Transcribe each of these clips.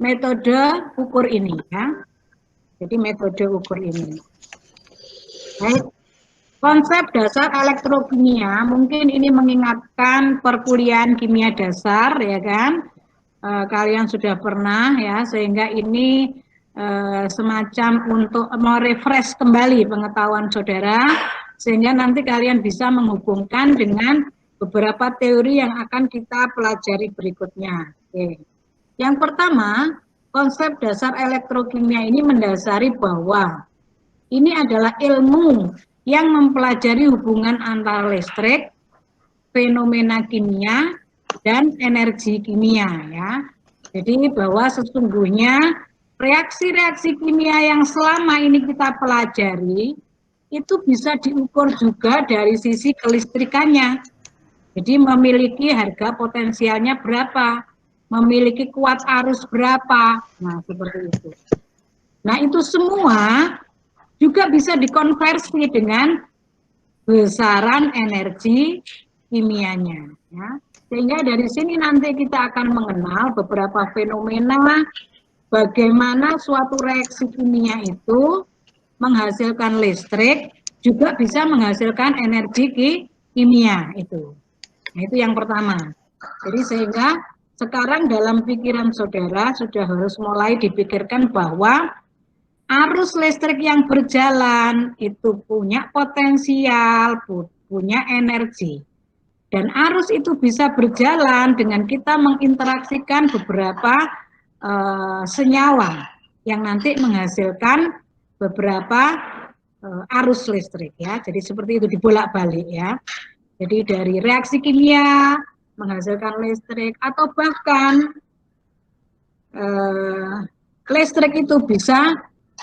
metode ukur ini ya. Jadi metode ukur ini. Baik. Konsep dasar elektrokimia, mungkin ini mengingatkan perkuliahan kimia dasar, ya kan? Kalian sudah pernah ya, sehingga ini semacam untuk merefresh kembali pengetahuan saudara, sehingga nanti kalian bisa menghubungkan dengan beberapa teori yang akan kita pelajari berikutnya. Oke. Yang pertama, konsep dasar elektrokimia ini mendasari bahwa ini adalah ilmu yang mempelajari hubungan antara listrik, fenomena kimia, dan energi kimia ya. Jadi bahwa sesungguhnya reaksi-reaksi kimia yang selama ini kita pelajari itu bisa diukur juga dari sisi kelistrikannya. Jadi memiliki harga potensialnya berapa, memiliki kuat arus berapa. Nah, seperti itu. Nah, itu semua juga bisa dikonversi dengan besaran energi kimianya ya. Sehingga dari sini nanti kita akan mengenal beberapa fenomena bagaimana suatu reaksi kimia itu menghasilkan listrik juga bisa menghasilkan energi kimia itu. Nah, itu yang pertama. Jadi sehingga sekarang dalam pikiran saudara sudah harus mulai dipikirkan bahwa arus listrik yang berjalan itu punya potensial, punya energi. Dan arus itu bisa berjalan dengan kita menginteraksikan beberapa senyawa yang nanti menghasilkan beberapa arus listrik ya. Jadi seperti itu dibolak-balik ya. Jadi dari reaksi kimia menghasilkan listrik atau bahkan listrik itu bisa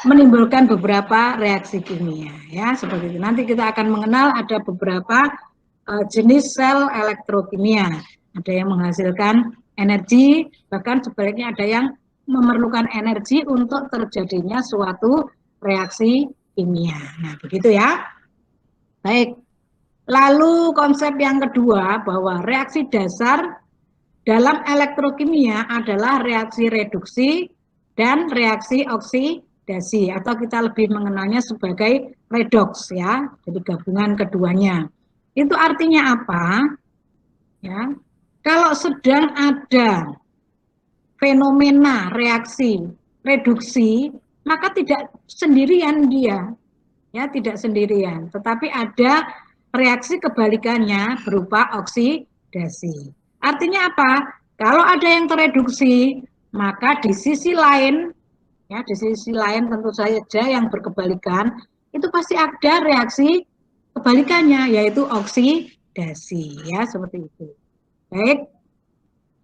menimbulkan beberapa reaksi kimia ya, seperti itu. Nanti kita akan mengenal ada beberapa jenis sel elektrokimia. Ada yang menghasilkan energi, bahkan sebaliknya ada yang memerlukan energi untuk terjadinya suatu reaksi kimia. Nah, begitu ya. Baik. Lalu konsep yang kedua bahwa reaksi dasar dalam elektrokimia adalah reaksi reduksi dan reaksi oksidasi atau kita lebih mengenalnya sebagai redoks ya. Jadi gabungan keduanya. Itu artinya apa? Ya. Kalau sedang ada fenomena reaksi reduksi, maka tidak sendirian dia. Ya, tidak sendirian, tetapi ada reaksi kebalikannya berupa oksidasi. Artinya apa? Kalau ada yang tereduksi, maka di sisi lain, ya di sisi lain tentu saja yang berkebalikan, itu pasti ada reaksi kebalikannya, yaitu oksidasi, ya seperti itu. Baik.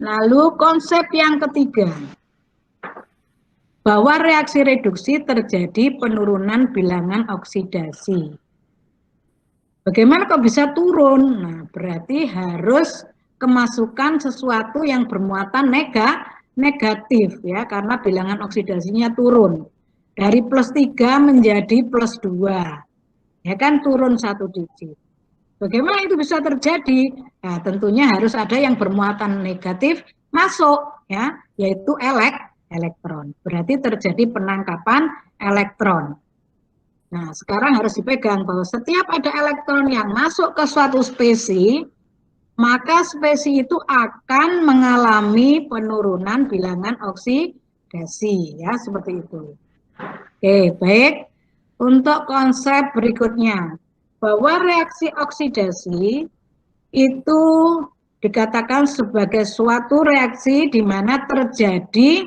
Lalu konsep yang ketiga, bahwa reaksi reduksi terjadi penurunan bilangan oksidasi. Bagaimana kok bisa turun? Nah, berarti harus kemasukan sesuatu yang bermuatan negatif ya, karena bilangan oksidasinya turun. Dari +3 menjadi +2. Ya kan turun 1 digit. Bagaimana itu bisa terjadi? Nah, tentunya harus ada yang bermuatan negatif masuk ya, yaitu elektron. Berarti terjadi penangkapan elektron. Nah, sekarang harus dipegang bahwa setiap ada elektron yang masuk ke suatu spesies, maka spesies itu akan mengalami penurunan bilangan oksidasi ya, seperti itu. Oke, baik. Untuk konsep berikutnya, bahwa reaksi oksidasi itu dikatakan sebagai suatu reaksi di mana terjadi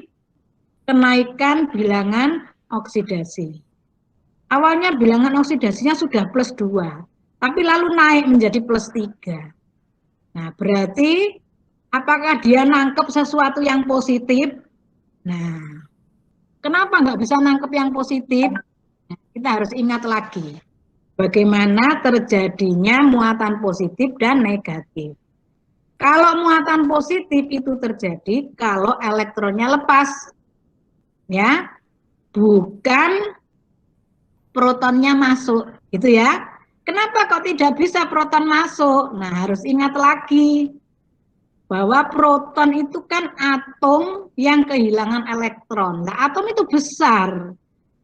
kenaikan bilangan oksidasi. Awalnya bilangan oksidasinya sudah +2, tapi lalu naik menjadi +3. Nah, berarti apakah dia nangkep sesuatu yang positif? Nah, kenapa nggak bisa nangkep yang positif? Nah, kita harus ingat lagi bagaimana terjadinya muatan positif dan negatif. Kalau muatan positif itu terjadi kalau elektronnya lepas, ya, bukan protonnya masuk, gitu ya. Kenapa kok tidak bisa proton masuk? Nah, harus ingat lagi bahwa proton itu kan atom yang kehilangan elektron. Nah, atom itu besar.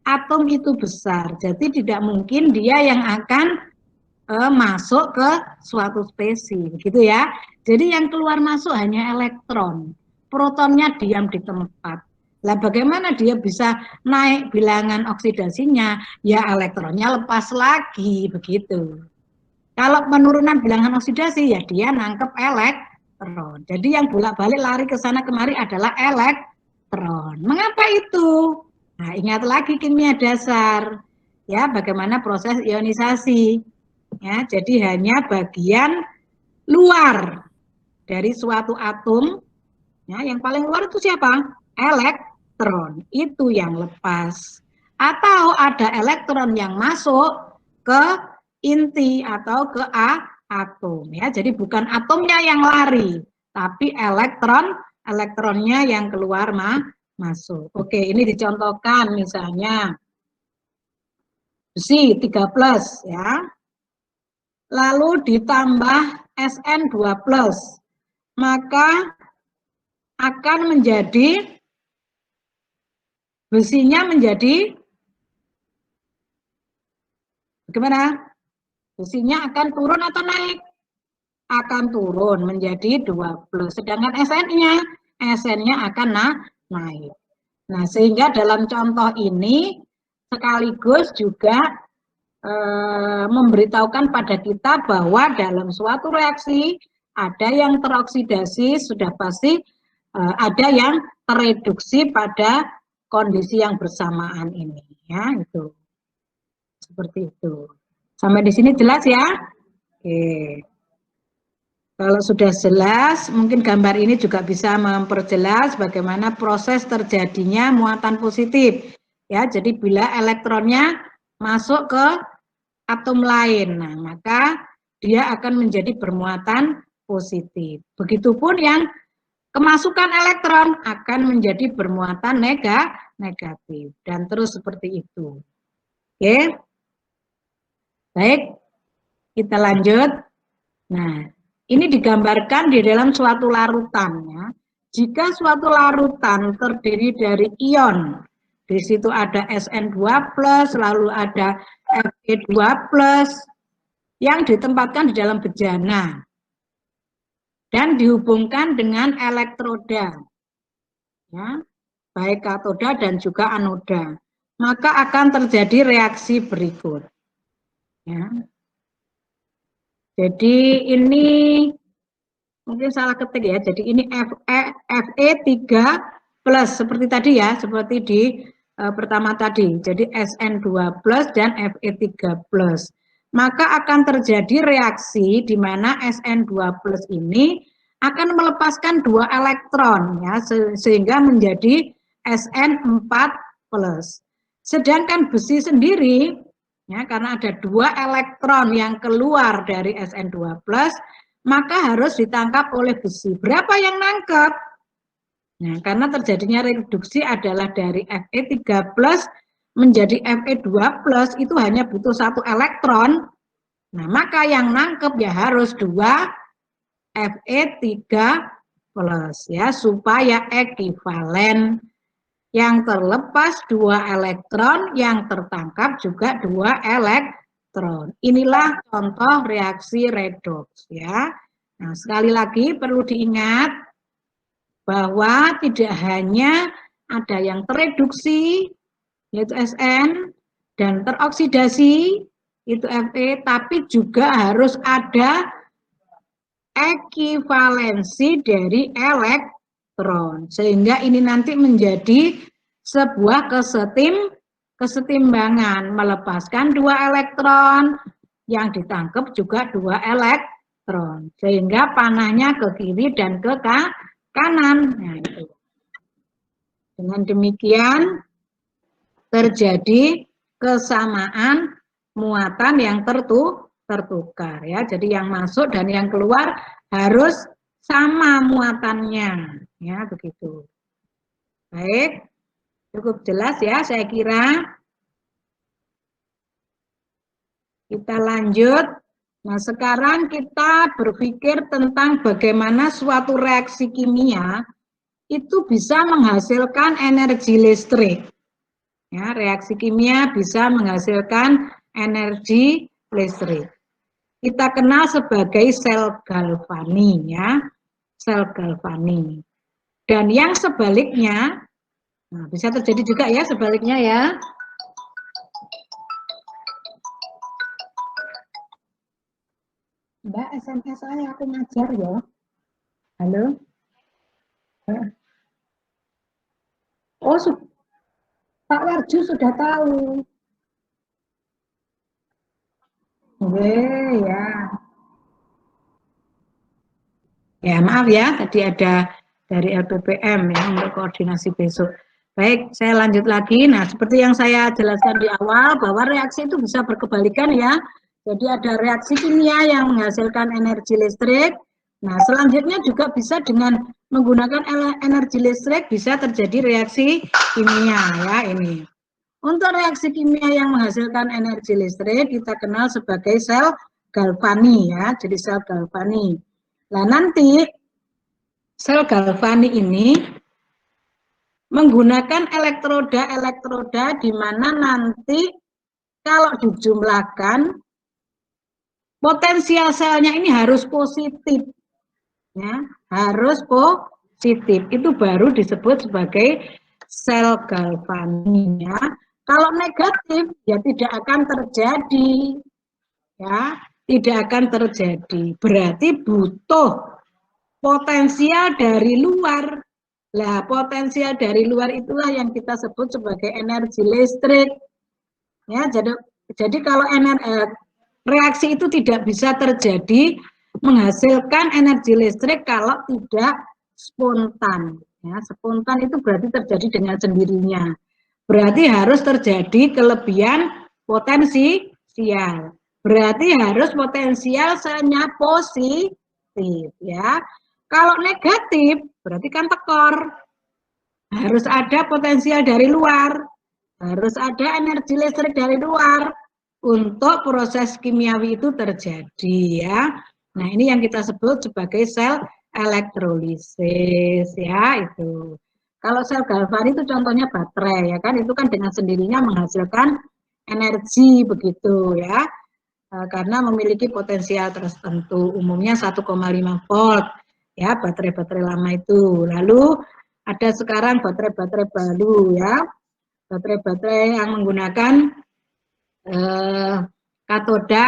Atom itu besar. Jadi tidak mungkin dia yang akan masuk ke suatu spesies, gitu ya. Jadi yang keluar masuk hanya elektron. Protonnya diam di tempat. Lah bagaimana dia bisa naik bilangan oksidasinya? Ya elektronnya lepas lagi, begitu. Kalau penurunan bilangan oksidasi, ya dia nangkep elektron. Jadi yang bolak-balik lari ke sana kemari adalah elektron. Mengapa itu? Nah, ingat lagi kimia dasar. Ya, bagaimana proses ionisasi. Ya, jadi hanya bagian luar dari suatu atom. Ya, yang paling luar itu siapa? Elektron. Itu yang lepas. Atau ada elektron yang masuk ke inti atau ke atom, ya. Jadi bukan atomnya yang lari, tapi elektronnya yang keluar masuk. Oke, ini dicontohkan misalnya besi 3+, ya. Lalu ditambah Sn2+, maka akan menjadi besinya menjadi bagaimana? Besinya akan turun atau naik? Akan turun menjadi 2+. Sedangkan SN-nya akan naik. Nah, sehingga dalam contoh ini sekaligus juga memberitahukan pada kita bahwa dalam suatu reaksi ada yang teroksidasi, sudah pasti ada yang tereduksi pada kondisi yang bersamaan ini, ya, itu. Seperti itu. Sampai di sini jelas ya? Oke. Kalau sudah jelas, mungkin gambar ini juga bisa memperjelas bagaimana proses terjadinya muatan positif. Ya, jadi bila elektronnya masuk ke atom lain, nah, maka dia akan menjadi bermuatan positif. Begitupun yang kemasukan elektron akan menjadi bermuatan negatif dan terus seperti itu. Oke. Baik, kita lanjut. Nah, ini digambarkan di dalam suatu larutan, ya. Jika suatu larutan terdiri dari ion, di situ ada Sn2+, lalu ada Fe2+, yang ditempatkan di dalam bejana dan dihubungkan dengan elektroda, ya, baik katoda dan juga anoda, maka akan terjadi reaksi berikut. Ya. Jadi ini mungkin salah ketik ya. Jadi ini Fe3+ seperti tadi ya, seperti di pertama tadi. Jadi Sn2+ dan Fe3+. Maka akan terjadi reaksi di mana Sn2+ ini akan melepaskan 2 elektron ya, sehingga menjadi Sn4+. Sedangkan besi sendiri ya, karena ada 2 elektron yang keluar dari Sn2+, maka harus ditangkap oleh besi. Berapa yang nangkep? Nah, karena terjadinya reduksi adalah dari Fe3+ menjadi Fe2+, itu hanya butuh 1 elektron. Nah, maka yang nangkep ya harus 2 Fe3+ ya, supaya ekivalen. Yang terlepas 2 elektron, yang tertangkap juga 2 elektron. Inilah contoh reaksi redoks ya. Nah, sekali lagi perlu diingat bahwa tidak hanya ada yang tereduksi yaitu Sn dan teroksidasi itu Fe, tapi juga harus ada ekivalensi dari elektron, sehingga ini nanti menjadi sebuah kesetimbangan, melepaskan 2 elektron, yang ditangkap juga 2 elektron, sehingga panahnya ke kiri dan ke kanan. Nah, itu. Dengan demikian terjadi kesamaan muatan yang tertukar ya. Jadi yang masuk dan yang keluar harus sama muatannya ya, begitu. Baik, cukup jelas ya saya kira. Kita lanjut. Nah, sekarang kita berpikir tentang bagaimana suatu reaksi kimia itu bisa menghasilkan energi listrik. Ya, reaksi kimia bisa menghasilkan energi listrik. Kita kenal sebagai sel galvani, ya, sel galvani. Dan yang sebaliknya, nah, bisa terjadi juga ya sebaliknya ya. Mbak, SMS saya aku ngajar ya. Halo. Oh, Pak Warju sudah tahu. Ya. Ya, maaf ya, tadi ada dari LPPM ya untuk koordinasi besok. Baik, saya lanjut lagi. Nah, seperti yang saya jelaskan di awal bahwa reaksi itu bisa berkebalikan ya. Jadi ada reaksi kimia yang menghasilkan energi listrik. Nah, selanjutnya juga bisa dengan menggunakan energi listrik bisa terjadi reaksi kimia ya ini. Untuk reaksi kimia yang menghasilkan energi listrik kita kenal sebagai sel galvani ya. Jadi sel galvani. Nah, nanti sel galvani ini menggunakan elektroda di mana nanti kalau dijumlahkan potensial selnya ini harus positif. Ya, harus positif. Itu baru disebut sebagai sel galvani ya. Kalau negatif ya tidak akan terjadi. Ya, tidak akan terjadi. Berarti butuh potensial dari luar. Lah, potensial dari luar itulah yang kita sebut sebagai energi listrik. Ya, jadi kalau reaksi itu tidak bisa terjadi menghasilkan energi listrik kalau tidak spontan. Ya, spontan itu berarti terjadi dengan sendirinya. Berarti harus terjadi kelebihan potensial. Berarti harus potensial selnya positif ya. Kalau negatif berarti kan tekor. Harus ada potensial dari luar. Harus ada energi listrik dari luar untuk proses kimiawi itu terjadi ya. Nah, ini yang kita sebut sebagai sel elektrolisis ya itu. Kalau sel galvani itu contohnya baterai ya kan, itu kan dengan sendirinya menghasilkan energi begitu ya. Karena memiliki potensial tertentu, umumnya 1,5 volt ya baterai-baterai lama itu. Lalu ada sekarang baterai-baterai baru ya, baterai-baterai yang menggunakan katoda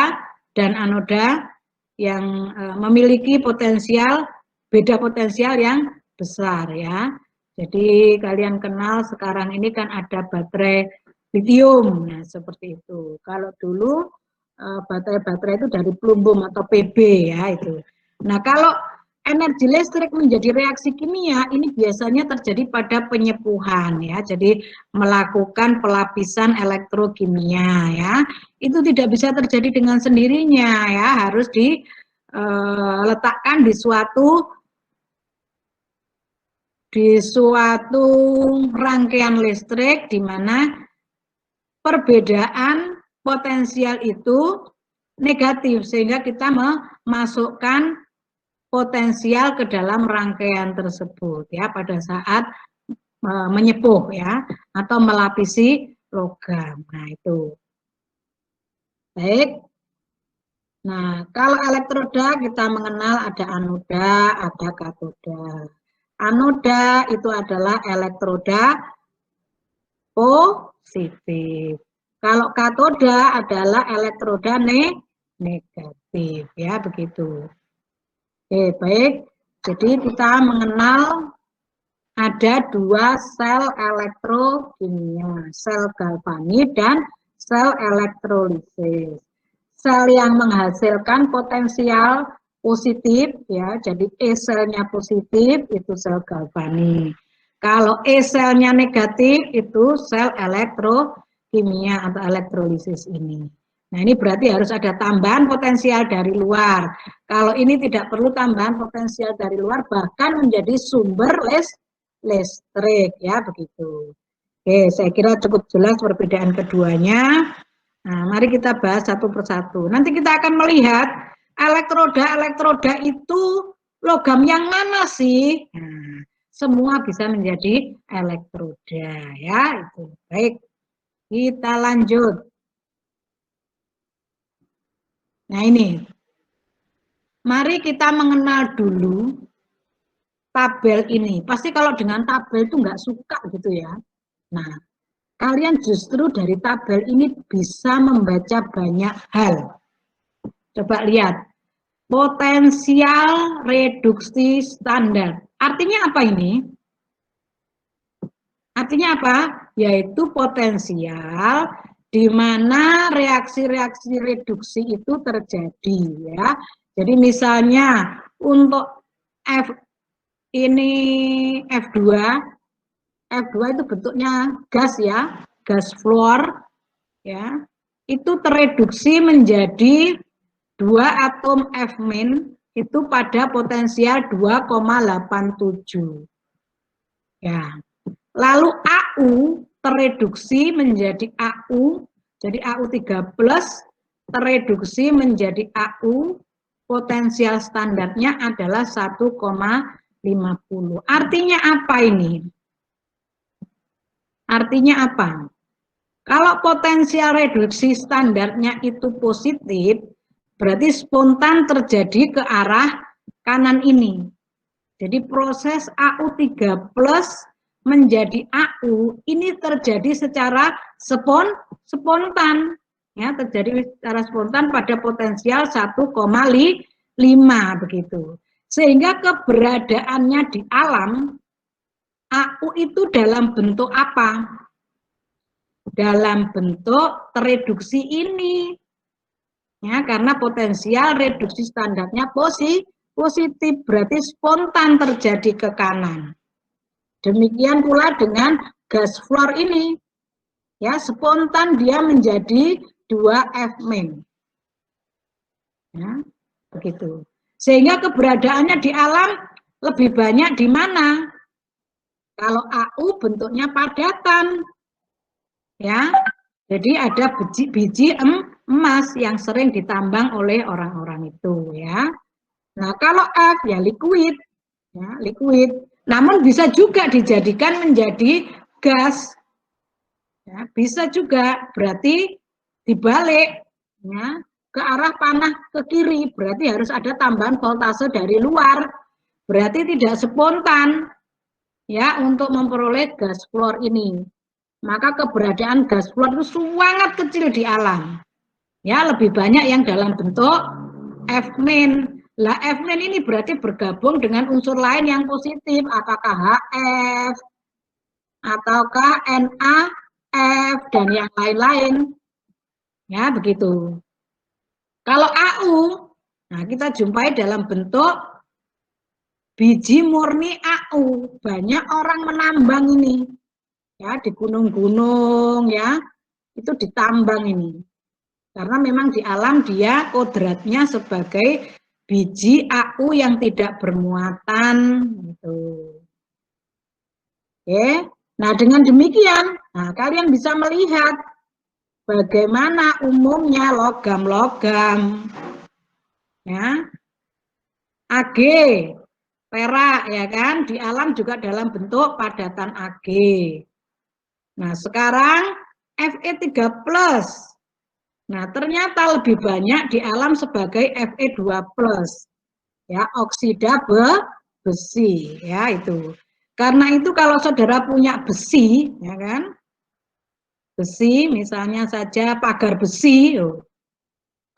dan anoda yang memiliki potensial, beda potensial yang besar ya. Jadi kalian kenal sekarang ini kan ada baterai lithium, nah seperti itu. Kalau dulu baterai-baterai itu dari plumbum atau PB ya itu. Nah kalau energi listrik menjadi reaksi kimia ini biasanya terjadi pada penyepuhan ya. Jadi melakukan pelapisan elektrokimia ya. Itu tidak bisa terjadi dengan sendirinya ya, harus diletakkan di suatu rangkaian listrik di mana perbedaan potensial itu negatif sehingga kita memasukkan potensial ke dalam rangkaian tersebut ya pada saat menyepuh ya atau melapisi logam. Nah, itu. Baik. Nah, kalau elektroda kita mengenal ada anoda, ada katoda. Anoda itu adalah elektroda positif. Kalau katoda adalah elektroda negatif ya begitu. Oke, baik. Jadi kita mengenal ada dua sel elektrokimia, sel galvani dan sel elektrolisis. Sel yang menghasilkan potensial positif ya, jadi E selnya positif itu sel galvani. Kalau E selnya negatif itu sel elektrokimia atau elektrolisis ini. Nah, ini berarti harus ada tambahan potensial dari luar. Kalau ini tidak perlu tambahan potensial dari luar, bahkan menjadi sumber listrik ya begitu. Oke, saya kira cukup jelas perbedaan keduanya. Nah, mari kita bahas satu persatu. Nanti kita akan melihat elektroda itu logam yang mana sih? Nah, semua bisa menjadi elektroda ya, itu. Baik. Kita lanjut. Nah, ini. Mari kita mengenal dulu tabel ini. Pasti kalau dengan tabel itu nggak suka gitu ya. Nah, kalian justru dari tabel ini bisa membaca banyak hal. Coba lihat. Potensial reduksi standar. Artinya apa ini? Artinya apa? Yaitu potensial di mana reaksi-reaksi reduksi itu terjadi ya. Jadi misalnya untuk F ini F2 itu bentuknya gas ya, gas fluor ya. Itu tereduksi menjadi 2 atom F- itu pada potensial 2,87. Ya. Lalu AU tereduksi menjadi AU, jadi AU3+ tereduksi menjadi AU, potensial standarnya adalah 1,50. Artinya apa ini? Artinya apa? Kalau potensial reduksi standarnya itu positif, berarti spontan terjadi ke arah kanan ini. Jadi proses AU3+ menjadi AU ini terjadi secara spontan. Ya, terjadi secara spontan pada potensial 1,5 begitu. Sehingga keberadaannya di alam AU itu dalam bentuk apa? Dalam bentuk tereduksi ini. Ya, karena potensial reduksi standarnya positif, berarti spontan terjadi ke kanan. Demikian pula dengan gas fluor ini. Ya, spontan dia menjadi 2F-. Ya, begitu. Sehingga keberadaannya di alam lebih banyak di mana? Kalau AU bentuknya padatan. Ya. Jadi ada biji emas yang sering ditambang oleh orang-orang itu ya. Nah, kalau F ya liquid. Ya, liquid. Namun bisa juga dijadikan menjadi gas. Ya, bisa juga berarti dibalik ya, ke arah panah ke kiri, berarti harus ada tambahan voltase dari luar. Berarti tidak spontan ya untuk memperoleh gas fluor ini. Maka keberadaan gas fluor itu sangat kecil di alam. Ya, lebih banyak yang dalam bentuk F-. Lah F- ini berarti bergabung dengan unsur lain yang positif, apakah HF ataukah NaF dan yang lain-lain. Ya, begitu. Kalau AU, nah kita jumpai dalam bentuk biji murni AU. Banyak orang menambang ini. Ya, di gunung-gunung ya, itu ditambang ini. Karena memang di alam dia kodratnya sebagai biji AU yang tidak bermuatan gitu. Oke. Nah, dengan demikian, nah kalian bisa melihat bagaimana umumnya logam-logam. Ya. Ag, perak ya kan, di alam juga dalam bentuk padatan Ag. Nah, sekarang Fe3+. Nah, ternyata lebih banyak di alam sebagai Fe2+. Ya, oksida besi, ya itu. Karena itu kalau saudara punya besi, ya kan? Besi, misalnya saja pagar besi,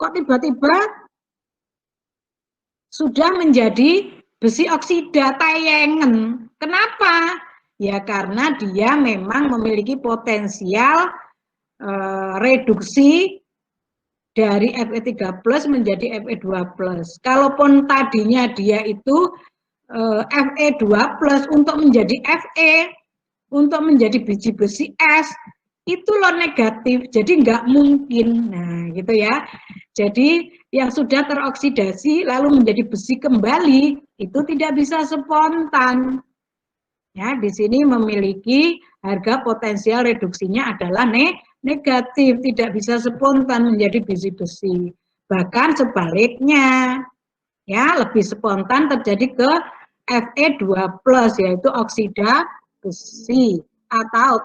kok tiba-tiba sudah menjadi besi oksida tayengen. Kenapa? Ya karena dia memang memiliki potensial reduksi dari Fe3+ menjadi Fe2+. Kalaupun tadinya dia itu Fe2+ untuk menjadi Fe, untuk menjadi biji besi es, itu loh negatif, jadi nggak mungkin. Nah, gitu ya. Jadi yang sudah teroksidasi lalu menjadi besi kembali, itu tidak bisa spontan. Ya, di sini memiliki harga potensial reduksinya adalah negatif, tidak bisa spontan menjadi besi-besi. Bahkan sebaliknya, ya lebih spontan terjadi ke Fe2+, yaitu oksida besi atau